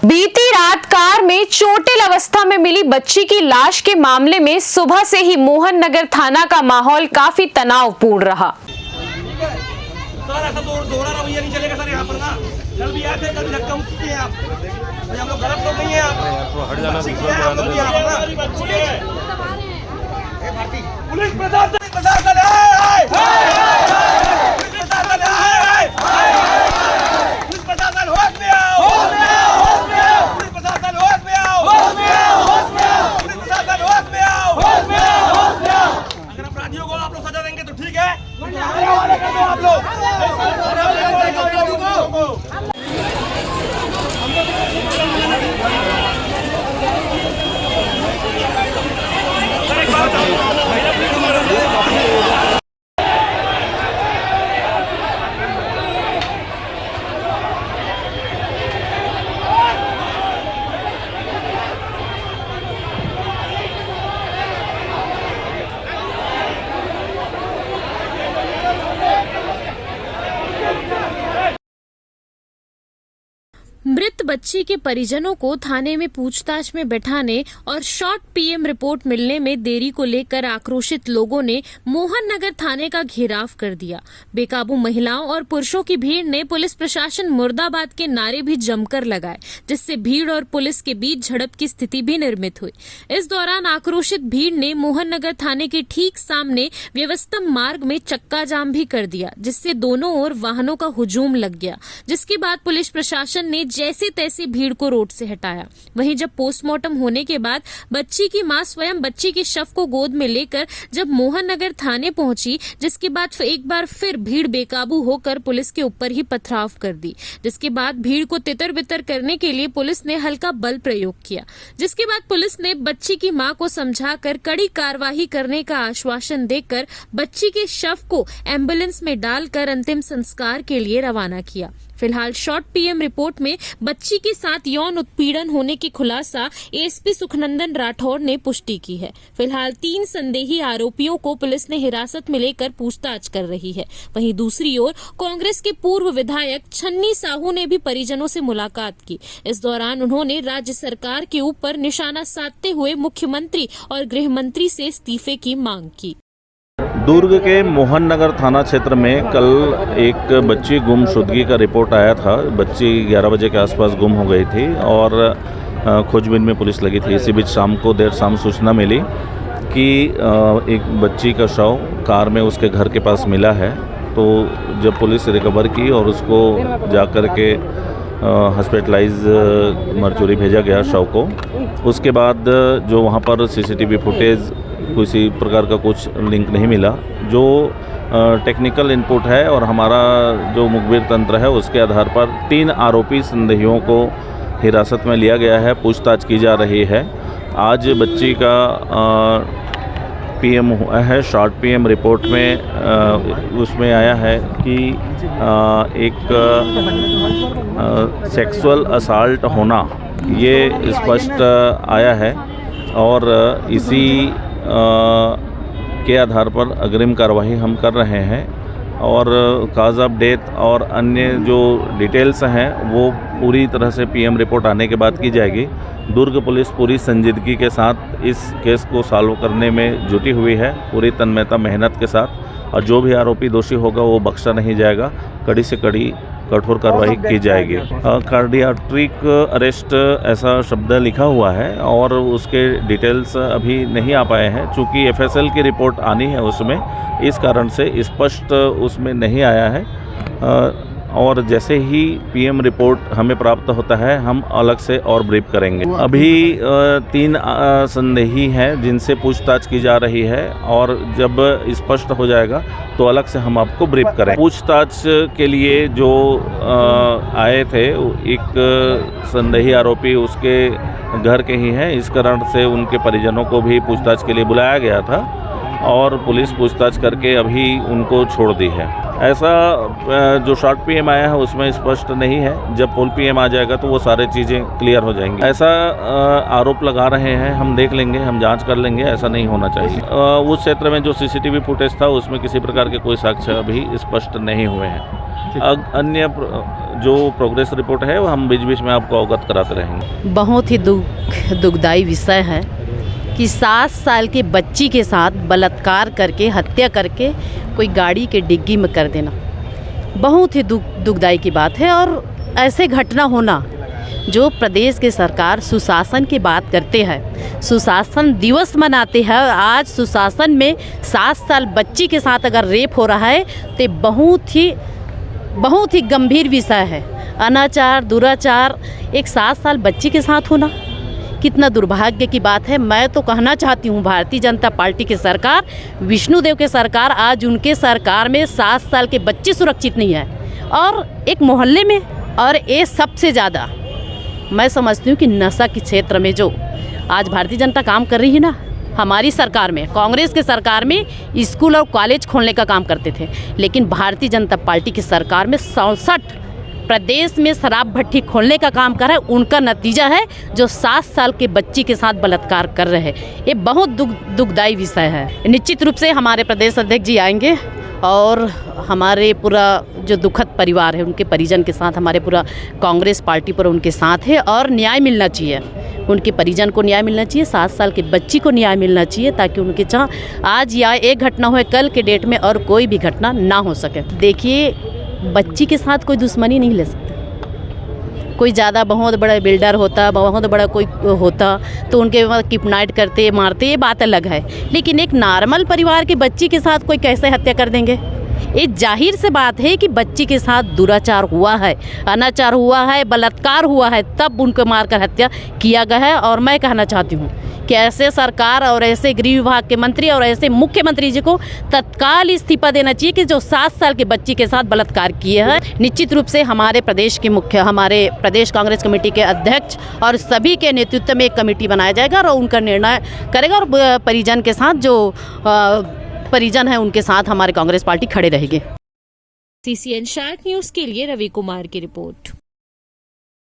बीती रात कार में चोटिल अवस्था में मिली बच्ची की लाश के मामले में सुबह से ही मोहन नगर थाना का माहौल काफी तनावपूर्ण रहा। नहीं चलेगा सर, यहाँ पर ना कल भी आए थे, कल धक्का मुक्की है आप, हम लोग गलत लोग नहीं है आप, हट जाना पुलिस प्रशासन होश में आओ, पुलिस प्रशासन होश में आओ, पुलिस प्रशासन होश में आओ। अगर अपराधियों को आप लोग सजा देंगे तो ठीक है, आप लोग मृत बच्ची के परिजनों को थाने में पूछताछ में बैठाने और शॉर्ट पीएम रिपोर्ट मिलने में देरी को लेकर आक्रोशित लोगों ने मोहन नगर थाने का घेराव कर दिया। बेकाबू महिलाओं और पुरुषों की भीड़ ने पुलिस प्रशासन मुर्दाबाद के नारे भी जमकर लगाए, जिससे भीड़ और पुलिस के बीच झड़प की स्थिति भी निर्मित हुई। इस दौरान आक्रोशित भीड़ ने मोहन नगर थाने के ठीक सामने व्यवस्थम मार्ग में चक्का जाम भी कर दिया, जिससे दोनों ओर वाहनों का हुजूम लग गया, जिसके बाद पुलिस प्रशासन ने जैसे तैसे भीड़ को रोड से हटाया। वहीं जब पोस्टमार्टम होने के बाद बच्ची की मां स्वयं बच्ची के शव को गोद में लेकर जब मोहन नगर थाने पहुंची, जिसके बाद एक बार फिर भीड़ बेकाबू होकर पुलिस के ऊपर ही पथराव कर दी, जिसके बाद भीड़ को तितर बितर करने के लिए पुलिस ने हल्का बल प्रयोग किया, जिसके बाद पुलिस ने बच्ची की मां को समझाकर कड़ी कार्रवाई करने का आश्वासन देकर बच्ची के शव को एम्बुलेंस में डालकर अंतिम संस्कार के लिए रवाना किया। फिलहाल शॉर्ट पीएम रिपोर्ट में बच्ची के साथ यौन उत्पीड़न होने की खुलासा एएसपी सुखनंदन राठौर ने पुष्टि की है। फिलहाल 3 संदेही आरोपियों को पुलिस ने हिरासत में लेकर पूछताछ कर रही है। वहीं दूसरी ओर कांग्रेस के पूर्व विधायक छन्नी साहू ने भी परिजनों से मुलाकात की। इस दौरान उन्होंने राज्य सरकार के ऊपर निशाना साधते हुए मुख्यमंत्री और गृह मंत्री से इस्तीफे की मांग की। दुर्ग के मोहन नगर थाना क्षेत्र में कल एक बच्ची गुमशुदगी का रिपोर्ट आया था। बच्ची 11 बजे के आसपास गुम हो गई थी और खोजबीन में पुलिस लगी थी। इसी बीच देर शाम सूचना मिली कि एक बच्ची का शव कार में उसके घर के पास मिला है। तो जब पुलिस रिकवर की और उसको जाकर के हॉस्पिटलाइज मर्चुरी भेजा गया शव को, उसके बाद जो वहाँ पर सीसीटीवी फुटेज किसी प्रकार का कुछ लिंक नहीं मिला। जो टेक्निकल इनपुट है और हमारा जो मुखबिर तंत्र है, उसके आधार पर 3 आरोपी संदेहियों को हिरासत में लिया गया है, पूछताछ की जा रही है। आज बच्ची का पीएम हुआ है। शॉर्ट पीएम रिपोर्ट में उसमें आया है कि एक सेक्सुअल असॉल्ट होना, ये स्पष्ट आया है और इसी के आधार पर अग्रिम कार्रवाई हम कर रहे हैं और काज ऑफ डेथ और अन्य जो डिटेल्स हैं वो पूरी तरह से पीएम रिपोर्ट आने के बाद की जाएगी। दुर्ग पुलिस पूरी संजीदगी के साथ इस केस को सॉल्व करने में जुटी हुई है, पूरी तन्मयता मेहनत के साथ, और जो भी आरोपी दोषी होगा वो बख्शा नहीं जाएगा। कड़ी से कड़ी कठोर कार्रवाई की जाएगी। कार्डियाट्रिक अरेस्ट ऐसा शब्द लिखा हुआ है और उसके डिटेल्स अभी नहीं आ पाए हैं, चूँकि एफएसएल की रिपोर्ट आनी है उसमें, इस कारण से स्पष्ट उसमें नहीं आया है। और जैसे ही पीएम रिपोर्ट हमें प्राप्त होता है हम अलग से और ब्रीफ करेंगे। अभी 3 संदेही हैं जिनसे पूछताछ की जा रही है और जब स्पष्ट हो जाएगा तो अलग से हम आपको ब्रीफ करेंगे। पूछताछ के लिए जो आए थे, एक संदेही आरोपी उसके घर के ही हैं, इस कारण से उनके परिजनों को भी पूछताछ के लिए बुलाया गया था और पुलिस पूछताछ करके अभी उनको छोड़ दी है। ऐसा जो शॉर्ट पीएम आया है उसमें स्पष्ट नहीं है। जब फुल पीएम आ जाएगा तो वो सारी चीज़ें क्लियर हो जाएंगी। ऐसा आरोप लगा रहे हैं, हम देख लेंगे, हम जांच कर लेंगे, ऐसा नहीं होना चाहिए। उस क्षेत्र में जो सीसीटीवी फुटेज था उसमें किसी प्रकार के कोई साक्ष्य अभी स्पष्ट नहीं हुए हैं। अन्य जो प्रोग्रेस रिपोर्ट है वो हम बीच बीच में आपको अवगत कराते रहेंगे। बहुत ही दुखदाई विषय है कि 7 साल के बच्ची के साथ बलात्कार करके हत्या करके कोई गाड़ी के डिग्गी में कर देना बहुत ही दुखदाई की बात है। और ऐसे घटना होना, जो प्रदेश के सरकार सुशासन की बात करते हैं, सुशासन दिवस मनाते हैं, आज सुशासन में 7 साल बच्ची के साथ अगर रेप हो रहा है तो बहुत ही गंभीर विषय है। अनाचार, दुराचार एक 7 साल बच्ची के साथ होना कितना दुर्भाग्य की बात है। मैं तो कहना चाहती हूँ भारतीय जनता पार्टी की सरकार, विष्णुदेव के सरकार, आज उनके सरकार में 7 साल के बच्चे सुरक्षित नहीं है और एक मोहल्ले में। और ये सबसे ज़्यादा मैं समझती हूँ कि नशा के क्षेत्र में जो आज भारतीय जनता काम कर रही है ना, हमारी सरकार में, कांग्रेस के सरकार में स्कूल और कॉलेज खोलने का काम करते थे, लेकिन भारतीय जनता पार्टी की सरकार में 67 प्रदेश में शराब भट्टी खोलने का काम कर रहा है। उनका नतीजा है जो 7 साल के बच्ची के साथ बलात्कार कर रहे हैं। ये बहुत दुखदाई विषय है। निश्चित रूप से हमारे प्रदेश अध्यक्ष जी आएंगे और हमारे पूरा जो दुखद परिवार है उनके परिजन के साथ, हमारे पूरा कांग्रेस पार्टी पर उनके साथ है और न्याय मिलना चाहिए। उनके परिजन को न्याय मिलना चाहिए, 7 साल के बच्ची को न्याय मिलना चाहिए, ताकि उनके चाह आज या एक घटना हो, कल के डेट में और कोई भी घटना ना हो सके। देखिए, बच्ची के साथ कोई दुश्मनी नहीं ले सकता। कोई ज़्यादा बहुत बड़ा बिल्डर होता, बहुत बड़ा कोई होता तो उनके किडनैप करते, मारते, ये बात अलग है। लेकिन एक नॉर्मल परिवार के बच्ची के साथ कोई कैसे हत्या कर देंगे? ये जाहिर से बात है कि बच्ची के साथ दुराचार हुआ है, अनाचार हुआ है, बलात्कार हुआ है, तब उनको मारकर हत्या किया गया है। और मैं कहना चाहती हूँ कि ऐसे सरकार और ऐसे गृह विभाग के मंत्री और ऐसे मुख्यमंत्री जी को तत्काल इस्तीफा देना चाहिए कि जो 7 साल के बच्ची के साथ बलात्कार किए हैं। निश्चित रूप से हमारे प्रदेश कांग्रेस कमेटी के अध्यक्ष और सभी के नेतृत्व में एक कमेटी बनाया जाएगा और उनका निर्णय करेगा और परिजन के साथ जो परिजन है उनके साथ हमारे कांग्रेस पार्टी खड़े रहेगी। CCN शार्क न्यूज़ के लिए रवि कुमार की रिपोर्ट।